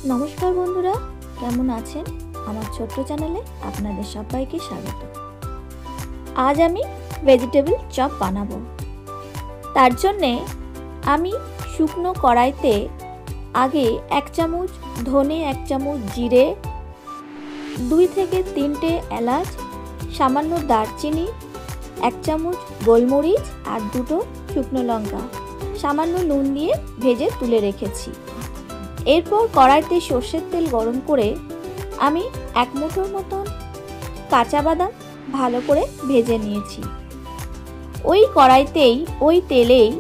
नमस्कार बंधुरा केमन आছেন আমার ছোট্ট চ্যানেলে আপনাদের সবাইকে স্বাগত। আজ আমি ভেজিটেবল চপ বানাবো। তার জন্য আমি শুকনো কড়াইতে আগে 1 চামচ ধনে 1 চামচ জিরে 2 থেকে 3টে এলাচ সামান্য দারচিনি 1 চামচ গোলমরিচ আর 2টো শুকনো লঙ্কা সামান্য নুন দিয়ে ভেজে তুলে রেখেছি। এরপর কড়াইতে সরষের তেল গরম করে আমি 1 মুঠোর মতন কাঁচা বাদাম ভালো করে ভেজে নিয়েছি। ওই কড়াইতেই ওই তেলেই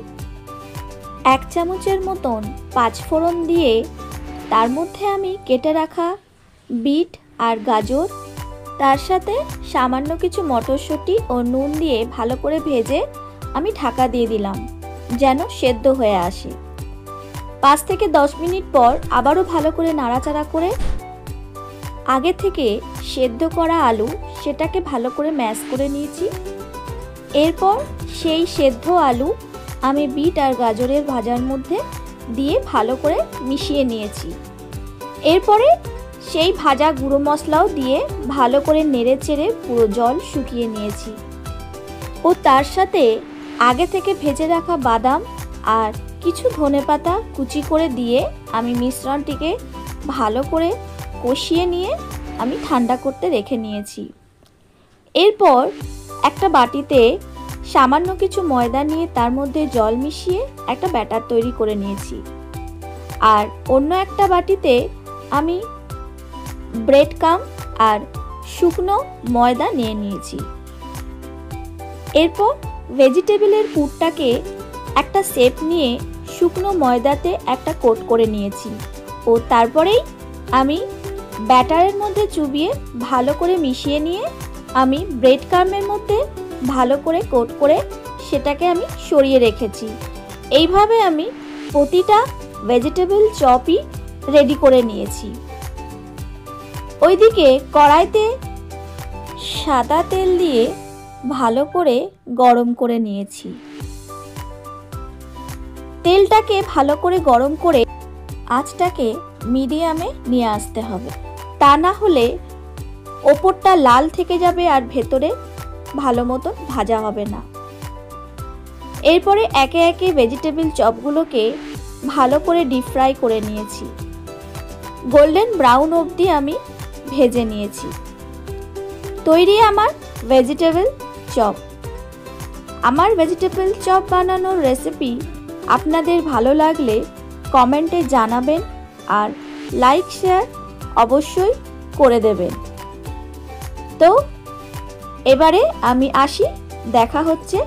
1 চামচের মতন 5 ফোড়ন দিয়ে তার মধ্যে আমি কেটে রাখা বিট আর গাজর তার সাথে সামান্য কিছু মটরশুঁটি ও নুন দিয়ে ভালো করে ভেজে আমি ঢাকা দিয়ে দিলাম যেন সেদ্ধ হয়ে আসে। 5 থেকে 10 মিনিট পর আবারও ভালো করে নাড়াচাড়া করে আগে থেকে সেদ্ধ করা আলু সেটাকে ভালো করে ম্যাশ করে নিয়েছি। এরপর সেই সেদ্ধ আলু আমি বিট আর গাজরের ভাজার মধ্যে দিয়ে ভালো করে মিশিয়ে নিয়েছি। এরপরে সেই ভাজা গুঁড়ো মশলাও দিয়ে ভালো করে নেড়ে চেড়ে পুরো জল শুকিয়ে নিয়েছি ও তার সাথে আগে থেকে ভেজে রাখা বাদাম আর কিছু ধনেপাতা কুচি করে দিয়ে আমি মিশ্রণটিকে ভালো করে কষিয়ে নিয়ে আমি ঠান্ডা করতে রেখে নিয়েছি। এরপর একটা বাটিতে সামান্য কিছু ময়দা নিয়ে তার মধ্যে জল মিশিয়ে একটা ব্যাটার তৈরি করে নিয়েছি। আর অন্য একটা বাটিতে আমি ব্রেড ক্রাম্ব আর শুকনো ময়দা নিয়ে নিয়েছি। এরপর ভেজিটেবলের পুরটাকে একটা শেপ নিয়ে শুকনো ময়দাতে একটা কোট করে নিয়েছি ও তারপরেই আমি ব্যাটারের মধ্যে চুবিয়ে ভালো করে মিশিয়ে নিয়ে আমি ব্রেড ক্রাম্বের মধ্যে ভালো করে কোট করে সেটাকে আমি সরিয়ে রেখেছি। এইভাবে আমি প্রতিটা ভেজিটেবল চপই রেডি করে নিয়েছি। ওইদিকে কড়াইতে সাদা তেল দিয়ে ভালো করে গরম করে নিয়েছি। তেলটাকে ভালো করে গরম করে আঁচটাকে মিডিয়ামে নিয়ে আসতে হবে, তা না হলে ওপরটা লাল থেকে যাবে আর ভেতরে ভালো মতন ভাজা হবে না। এরপরে একে একে ভেজিটেবল চপগুলোকে ভালো করে ডিপ ফ্রাই করে নিয়েছি। গোল্ডেন ব্রাউন অবধি আমি ভেজে নিয়েছি। তৈরি আমার ভেজিটেবল চপ। আমার ভেজিটেবল চপ বানানোর রেসিপি আপনাদের ভালো লাগলে কমেন্টে জানাবেন আর লাইক শেয়ার অবশ্যই করে দেবেন। তো এবারে আমি আসি, দেখা হচ্ছে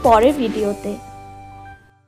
পরের ভিডিওতে।